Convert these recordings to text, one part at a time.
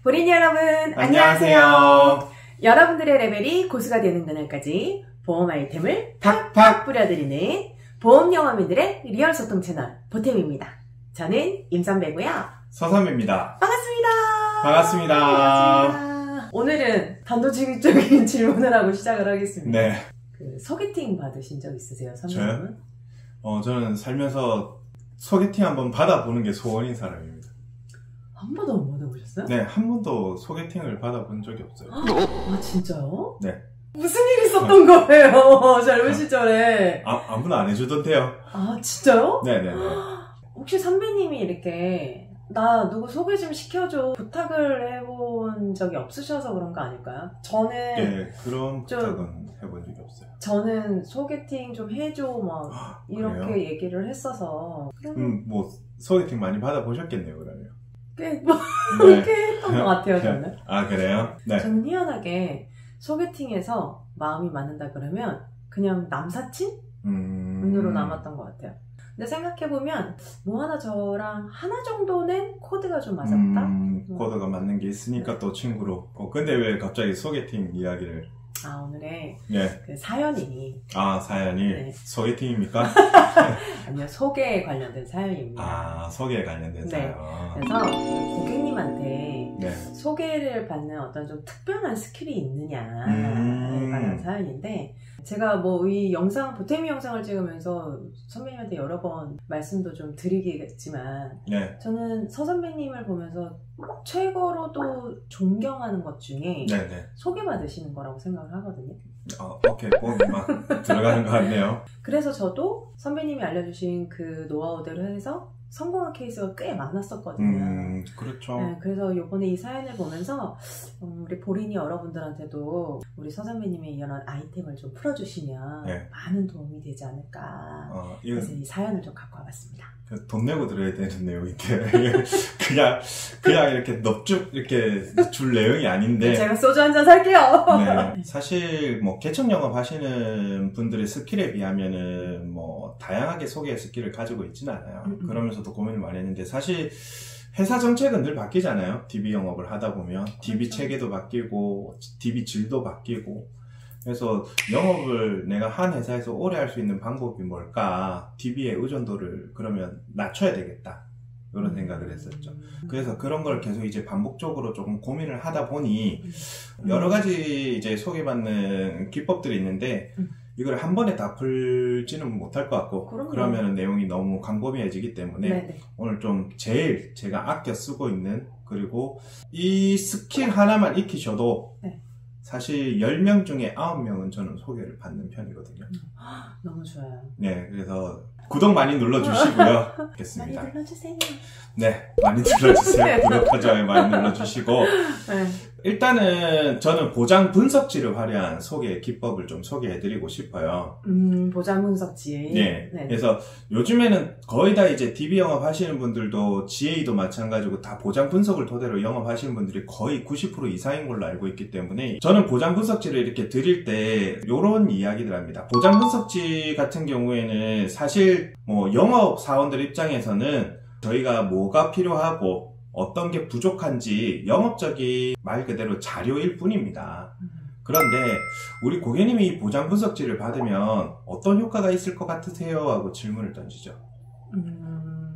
보린이 여러분, 안녕하세요. 여러분들의 레벨이 고수가 되는 그날까지 보험 아이템을 팍팍 뿌려드리는 보험 영화민들의 리얼 소통 채널 보템입니다. 저는 임선배고요. 서삼입니다. 반갑습니다. 반갑습니다. 오늘은 단도직입적인 질문을 하고 시작을 하겠습니다. 네. 소개팅 받으신 적 있으세요, 선배님은? 저요? 저는 살면서 소개팅 한번 받아보는 게 소원인 사람입니다. 한 번도 안 받아보셨어요? 네, 한 번도 소개팅을 받아본 적이 없어요. 아, 진짜요? 네. 무슨 일이 있었던 거예요, 젊은 시절에? 아무나 안 해주던데요. 아, 진짜요? 네네네. 혹시 선배님이 이렇게 나 누구 소개 좀 시켜줘 부탁을 해본 적이 없으셔서 그런 거 아닐까요? 저는 네, 그런 부탁은 해본 적이 없어요. 저는 소개팅 좀 해줘 막 이렇게 그래요? 얘기를 했어서 뭐 소개팅 많이 받아보셨겠네요, 그러면. 꽤 네. 했던 것 같아요, 저는. 아, 그래요? 네. 저는 희한하게 소개팅에서 마음이 맞는다 그러면 그냥 남사친으로 남았던 것 같아요. 근데 생각해보면 뭐 하나 저랑 하나 정도는 코드가 좀 맞았다? 코드가 맞는 게 있으니까 또 친구로. 근데 왜 갑자기 소개팅 이야기를? 오늘의 네. 그 사연이. 사연이 네. 소개팅입니까? 아니요, 소개에 관련된 사연입니다. 소개에 관련된 네. 사연. 그래서 고객님한테 네. 소개를 받는 어떤 좀 특별한 스킬이 있느냐에 관한 사연인데, 제가 뭐 이 영상, 보태미 영상을 찍으면서 선배님한테 여러 번 말씀도 좀 드리겠지만, 네. 저는 서 선배님을 보면서 최고로도 존경하는 것 중에 네네. 소개받으시는 거라고 생각을 하거든요. 오케이. 막 들어가는 것 같네요. 그래서 저도 선배님이 알려주신 그 노하우대로 해서 성공한 케이스가 꽤 많았었거든요. 그렇죠. 네, 그래서 이번에 이 사연을 보면서 우리 보린이 여러분들한테도 우리 서 선배님의 이런 아이템을 좀 풀어주시면 네. 많은 도움이 되지 않을까. 그래서 이 사연을 좀 갖고 와봤습니다. 돈 내고 들어야 되는 내용인데 그냥 이렇게 넙죽 이렇게 줄 내용이 아닌데. 제가 소주 한잔 살게요. 네. 사실 뭐 개척 영업 하시는 분들의 스킬에 비하면은 뭐 다양하게 소개 스킬을 가지고 있지는 않아요. 그러면서도 고민을 많이 했는데, 사실 회사 정책은 늘 바뀌잖아요. DB 영업을 하다 보면 DB 체계도 바뀌고 DB 질도 바뀌고. 그래서 영업을 내가 한 회사에서 오래 할 수 있는 방법이 뭘까? DB의 의존도를 그러면 낮춰야 되겠다, 이런 생각을 했었죠. 그래서 그런 걸 계속 이제 반복적으로 조금 고민을 하다 보니 여러 가지 이제 소개받는 기법들이 있는데 이걸 한 번에 다 풀지는 못할 것 같고, 그러면 내용이 너무 광범위해지기 때문에 네네. 오늘 좀 제일 제가 아껴 쓰고 있는, 그리고 이 스킬 하나만 익히셔도 네. 사실 10명 중에 9명은 저는 소개를 받는 편이거든요. 너무 좋아요. 네, 그래서 구독 많이 눌러주시고요. 겠습니다. 많이 눌러주세요. 네, 많이 눌러주세요. 구독과 좋아요 많이 눌러주시고. 네. 일단은 저는 보장 분석지를 활용한 소개 기법을 좀 소개해드리고 싶어요. 보장 분석지. 네. 그래서 요즘에는 거의 다 이제 DB 영업 하시는 분들도 GA도 마찬가지고 다 보장 분석을 토대로 영업하시는 분들이 거의 90% 이상인 걸로 알고 있기 때문에, 저는 보장 분석지를 이렇게 드릴 때 요런 이야기들 합니다. 보장 분석지 같은 경우에는 사실 뭐 영업 사원들 입장에서는 저희가 뭐가 필요하고 어떤 게 부족한지 영업적인 말 그대로 자료일 뿐입니다. 그런데 우리 고객님이 이 보장 분석지를 받으면 어떤 효과가 있을 것 같으세요? 하고 질문을 던지죠.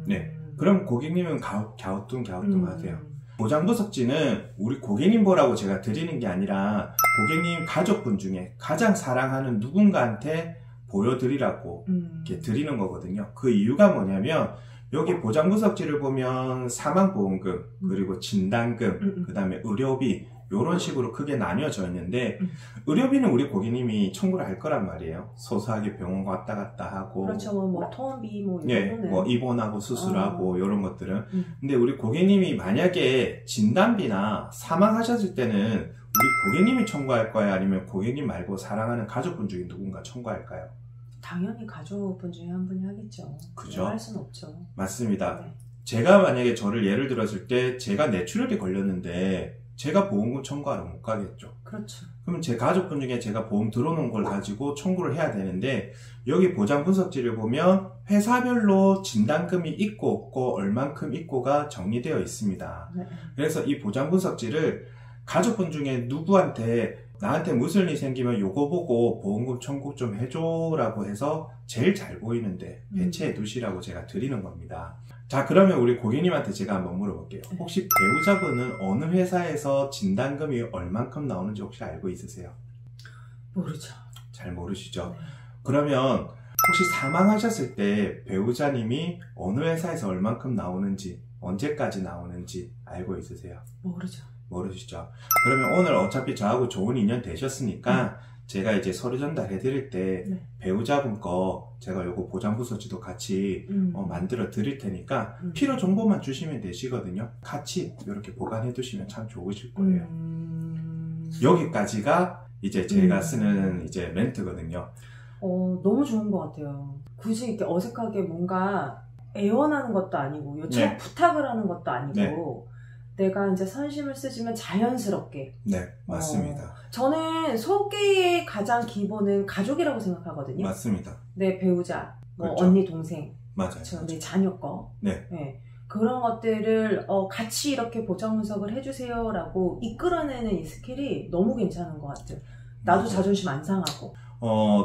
네, 그럼 고객님은 갸우뚱 하세요. 보장 분석지는 우리 고객님 보라고 제가 드리는 게 아니라 고객님 가족분 중에 가장 사랑하는 누군가한테 보여드리라고 이렇게 드리는 거거든요. 그 이유가 뭐냐면, 여기 보장 분석지를 보면 사망보험금, 그리고 진단금, 그 다음에 의료비, 요런 식으로 크게 나뉘어져 있는데, 의료비는 우리 고객님이 청구를 할 거란 말이에요. 소소하게 병원 왔다 갔다 하고. 그렇죠. 뭐 통원비, 뭐 네, 뭐 입원하고 수술하고 요런 것들은. 근데 우리 고객님이 만약에 진단비나 사망하셨을 때는 우리 고객님이 청구할까요? 아니면 고객님 말고 사랑하는 가족분 중에 누군가 청구할까요? 당연히 가족분 중에 한 분이 하겠죠. 그죠? 할 수는 없죠. 맞습니다. 네. 제가 만약에 저를 예를 들었을 때 제가 뇌출혈이 걸렸는데 제가 보험금 청구하러 못 가겠죠. 그렇죠. 그러면 제 가족분 중에 제가 보험 들어놓은 걸 가지고 청구를 해야 되는데, 여기 보장 분석지를 보면 회사별로 진단금이 있고 없고 얼만큼 있고가 정리되어 있습니다. 네. 그래서 이 보장 분석지를 가족분 중에 누구한테 나한테 무슨 일이 생기면 요거 보고 보험금 청구 좀 해줘라고 해서 제일 잘 보이는데 배치해 두시라고 제가 드리는 겁니다. 자, 그러면 우리 고객님한테 제가 한번 물어볼게요. 혹시 배우자분은 어느 회사에서 진단금이 얼만큼 나오는지 혹시 알고 있으세요? 모르죠. 잘 모르시죠? 네. 그러면 혹시 사망하셨을 때 배우자님이 어느 회사에서 얼만큼 나오는지, 언제까지 나오는지 알고 있으세요? 모르죠. 모르시죠? 그러면 오늘 어차피 저하고 좋은 인연 되셨으니까 제가 이제 서류 전달해 드릴 때 배우자분 거 제가 요거 보장 분석지도 같이 만들어 드릴 테니까 필요 정보만 주시면 되시거든요. 같이 이렇게 보관해 두시면 참 좋으실 거예요. 여기까지가 이제 제가 쓰는 이제 멘트거든요. 너무 좋은 것 같아요. 굳이 이렇게 어색하게 뭔가 애원하는 것도 아니고 요청 부탁을 하는 것도 아니고 내가 이제 선심을 쓰시면 자연스럽게. 네, 맞습니다. 저는 소개의 가장 기본은 가족이라고 생각하거든요. 맞습니다. 내 배우자, 그렇죠. 언니, 동생, 맞아요. 내 자녀 거. 네. 그런 것들을 같이 이렇게 보장 분석을 해주세요라고 이끌어내는 이 스킬이 너무 괜찮은 것 같아요. 나도 맞아요. 자존심 안 상하고.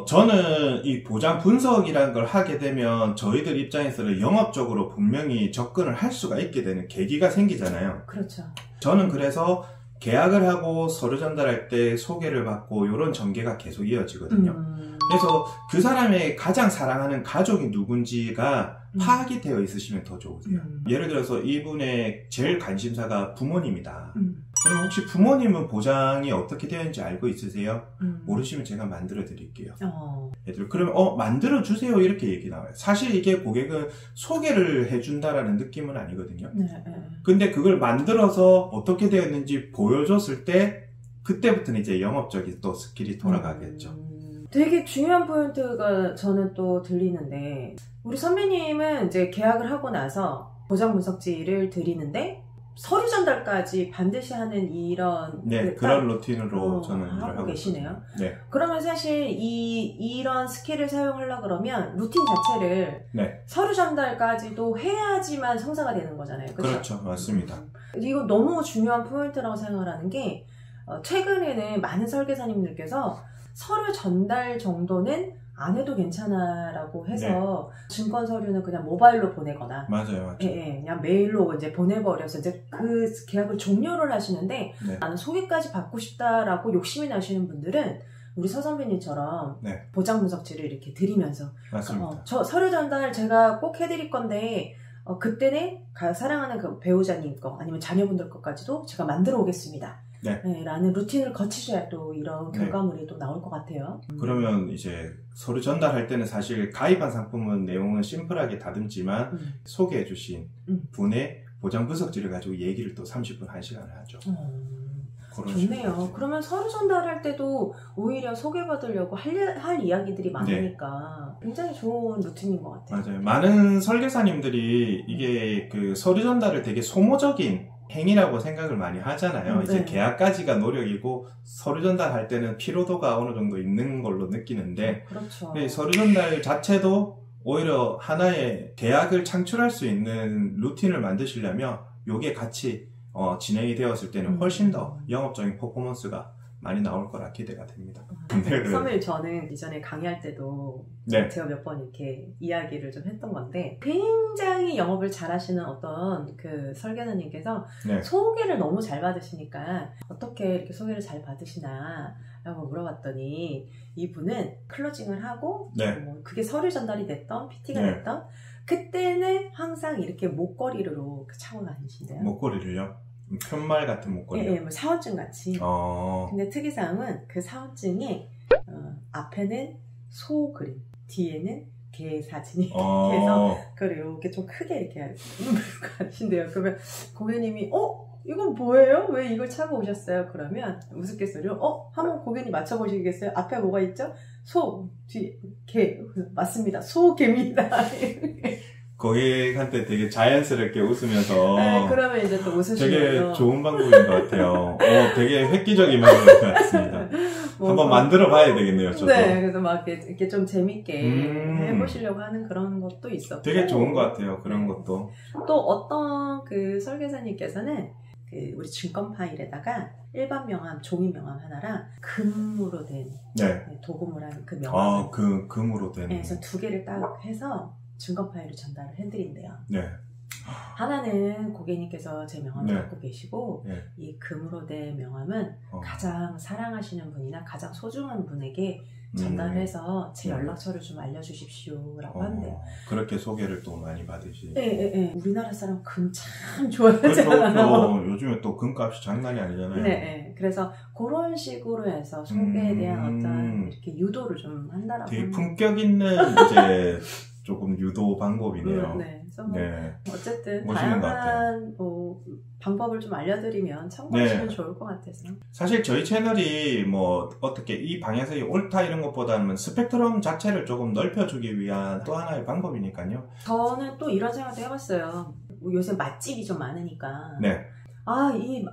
저는 이 보장 분석이라는 걸 하게 되면 저희들 입장에서는 영업적으로 분명히 접근을 할 수가 있게 되는 계기가 생기잖아요. 그렇죠. 저는 그래서 계약을 하고 서류 전달할 때 소개를 받고 이런 전개가 계속 이어지거든요. 그래서 그 사람의 가장 사랑하는 가족이 누군지가 파악이 되어 있으시면 더 좋으세요. 예를 들어서 이분의 제일 관심사가 부모님이다. 그럼 혹시 부모님은 보장이 어떻게 되어 있는지 알고 있으세요? 모르시면 제가 만들어 드릴게요. 그러면 만들어 주세요 이렇게 얘기 나와요. 사실 이게 고객은 소개를 해준다라는 느낌은 아니거든요. 근데 그걸 만들어서 어떻게 되어 있는지 보여줬을 때 그때부터는 이제 영업적인 또 스킬이 돌아가겠죠. 되게 중요한 포인트가 저는 또 들리는데, 우리 선배님은 이제 계약을 하고 나서 보장 분석지를 드리는데 서류 전달까지 반드시 하는 이런 그런 루틴으로 저는 일을 하고 계시네요. 네. 그러면 사실 이런 스킬을 사용하려고 그러면 루틴 자체를 서류 전달까지도 해야지만 성사가 되는 거잖아요. 그렇죠? 그렇죠. 맞습니다. 이거 너무 중요한 포인트라고 생각을 하는 게, 최근에는 많은 설계사님들께서 서류 전달 정도는 안 해도 괜찮아 라고 해서 증권 서류는 그냥 모바일로 보내거나 맞아요. 그냥 메일로 이제 보내버려서 이제 그 계약을 종료를 하시는데, 나는 소개까지 받고 싶다라고 욕심이 나시는 분들은 우리 서 선배님처럼 보장 분석지를 이렇게 드리면서 맞습니다. 저 서류 전달 제가 꼭 해드릴 건데 그때는 사랑하는 그 배우자님 거 아니면 자녀분들 것까지도 제가 만들어 오겠습니다. 라는 루틴을 거치셔야 또 이런 결과물이 또 나올 것 같아요. 그러면 이제 서류 전달할 때는 사실 가입한 상품은 내용은 심플하게 다듬지만 소개해주신 분의 보장 분석지를 가지고 얘기를 또 30분 1시간을 하죠. 좋네요. 그러면 서류 전달할 때도 오히려 소개받으려고 할 이야기들이 많으니까 굉장히 좋은 루틴인 것 같아요. 맞아요. 많은 설계사님들이 이게 그 서류 전달을 되게 소모적인 행위라고 생각을 많이 하잖아요. 이제 계약까지가 노력이고 서류 전달할 때는 피로도가 어느 정도 있는 걸로 느끼는데, 그렇죠. 서류 전달 자체도 오히려 하나의 계약을 창출할 수 있는 루틴을 만드시려면 요게 같이 진행이 되었을 때는 훨씬 더 영업적인 퍼포먼스가 많이 나올 거라 기대가 됩니다. 선배님, 저는 이전에 강의할 때도 제가 몇 번 이렇게 이야기를 좀 했던 건데, 굉장히 영업을 잘 하시는 어떤 그 설계사님께서 소개를 너무 잘 받으시니까 어떻게 이렇게 소개를 잘 받으시나 라고 물어봤더니, 이분은 클로징을 하고 뭐 그게 서류 전달이 됐던 PT가 됐던 그때는 항상 이렇게 목걸이로 차고 다니신대요. 목걸이를요? 편말 같은 목걸이요? 뭐 사원증 같이. 근데 특이사항은 그 사원증에 앞에는 소 그림, 뒤에는 개 사진이 이렇게 해서 그걸 이렇게 좀 크게 이렇게 가신대요. 그러면 고객님이 이건 뭐예요? 왜 이걸 차고 오셨어요? 그러면 우스갯소리로 한번 고객님 맞춰보시겠어요? 앞에 뭐가 있죠? 소, 뒤에 개. 맞습니다. 소, 개입니다. 고객한테 되게 자연스럽게 웃으면서 네, 그러면 이제 또 웃으시면 되게 좋은 방법인 것 같아요. 되게 획기적인 방법인 것 같습니다. 한번 만들어 봐야 되겠네요, 저도. 네, 그래서 막 이렇게 좀 재밌게 해보시려고 하는 그런 것도 있었고. 되게 좋은 것 같아요, 그런 것도. 또 어떤 그 설계사님께서는 그 우리 증권 파일에다가 일반 명함, 종이 명함 하나랑 금으로 된 도금을 그 명함. 금으로 된. 네, 그래서 두 개를 딱 해서 증권 파일을 전달을 해드린대요. 네. 하나는 고객님께서 제 명함을 갖고 계시고 네. 이 금으로 된 명함은 가장 사랑하시는 분이나 가장 소중한 분에게 전달해서 제 연락처를 좀 알려주십시오라고 한대요. 그렇게 소개를 또 많이 받으시. 네. 우리나라 사람 금 참 좋아하잖아요. 그렇죠. 요즘에 또 금값이 장난이 아니잖아요. 네. 그래서 그런 식으로 해서 소개에 대한 어떤 이렇게 유도를 좀 한다라고. 되게 품격 있는 이제 조금 유도 방법이네요. 그래서 어쨌든 다양한 방법을 좀 알려드리면 참고하시면 좋을 것 같아서. 사실 저희 채널이 뭐 어떻게 이 방향이 옳다 이런 것보다는 스펙트럼 자체를 조금 넓혀주기 위한 또 하나의 방법이니까요. 저는 또 이런 생각도 해봤어요. 요새 맛집이 좀 많으니까. 네.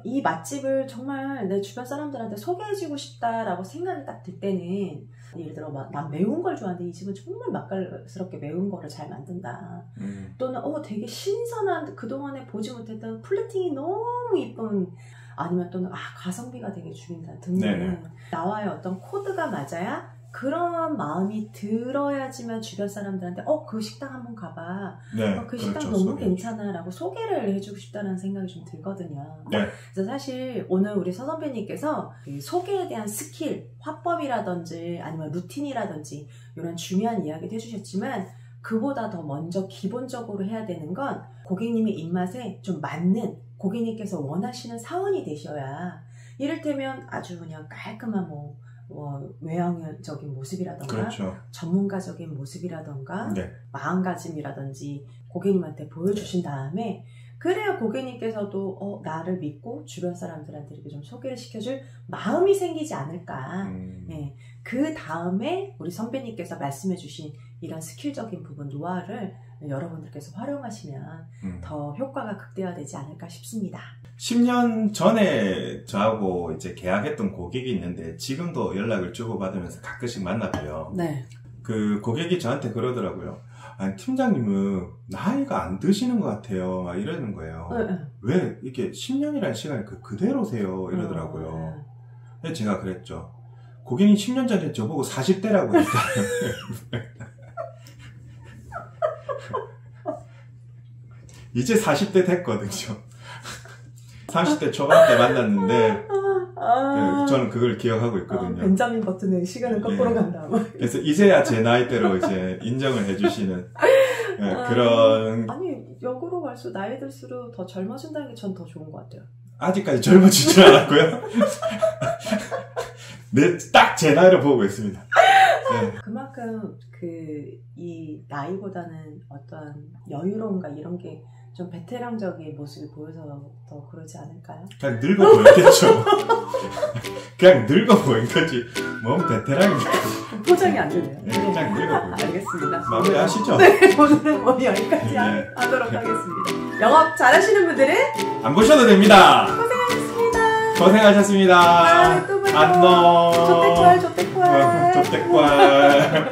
이 맛집을 정말 내 주변 사람들한테 소개해주고 싶다라고 생각이 딱 들 때는, 예를 들어 난 매운 걸 좋아하는데 이 집은 정말 맛깔스럽게 매운 거를 잘 만든다. 또는 되게 신선한 그동안에 보지 못했던 플레이팅이 너무 이쁜, 아니면 또는 가성비가 되게 죽인다 등등. 나와의 어떤 코드가 맞아야 그런 마음이 들어야지만 주변 사람들한테 그 식당 한번 가봐. 그 식당 너무 괜찮아 라고 소개를 해주고 싶다는 생각이 좀 들거든요. 그래서 사실 오늘 우리 서 선배님께서 그 소개에 대한 스킬, 화법이라든지 아니면 루틴이라든지 이런 중요한 이야기도 해주셨지만, 그보다 더 먼저 기본적으로 해야 되는 건 고객님의 입맛에 좀 맞는, 고객님께서 원하시는 사원이 되셔야, 이를테면 아주 그냥 깔끔한 외형적인 모습이라던가 전문가적인 모습이라던가 마음가짐이라든지 고객님한테 보여주신 다음에, 그래야 고객님께서도 나를 믿고 주변 사람들한테 이렇게 좀 소개를 시켜줄 마음이 생기지 않을까. 그 다음에 우리 선배님께서 말씀해주신 이런 스킬적인 부분, 노하우를 여러분들께서 활용하시면 더 효과가 극대화되지 않을까 싶습니다. 10년 전에 저하고 이제 계약했던 고객이 있는데 지금도 연락을 주고받으면서 가끔씩 만나봐요. 그 고객이 저한테 그러더라고요. 아니, 팀장님은 나이가 안 드시는 것 같아요. 막 이러는 거예요. 왜 이렇게 10년이라는 시간이 그대로세요? 이러더라고요. 그래서 제가 그랬죠. 고객님 10년 전에 저보고 40대라고 했잖아요. 이제 40대 됐거든요. 30대 초반 때 만났는데 저는 그걸 기억하고 있거든요. 벤자민 버튼의 시간을 거꾸로 간다. 그래서 이제야 제 나이대로 이제 인정을 해주시는 그런. 아니, 역으로 갈수록 나이 들수록 더 젊어진다는 게 전 더 좋은 것 같아요. 아직까지 젊어지진 않았고요. 딱 제 나이를 보고 있습니다. 그만큼 이 나이보다는 어떤 여유로움과 이런 게 좀 베테랑적인 모습이 보여서 더 그러지 않을까요? 그냥 늙어 보였겠죠. 그냥 늙어 보인 거지. 뭐 베테랑이니까. 포장이 안 되네요. 그냥 늙어 보인 거지. 알겠습니다. 마무리하시죠. 오늘은 여기까지 하도록 하겠습니다. 영업 잘하시는 분들은 안 보셔도 됩니다. 고생하셨습니다. 또 봐요. 안녕. 조떼꾸알. 조떼꾸알.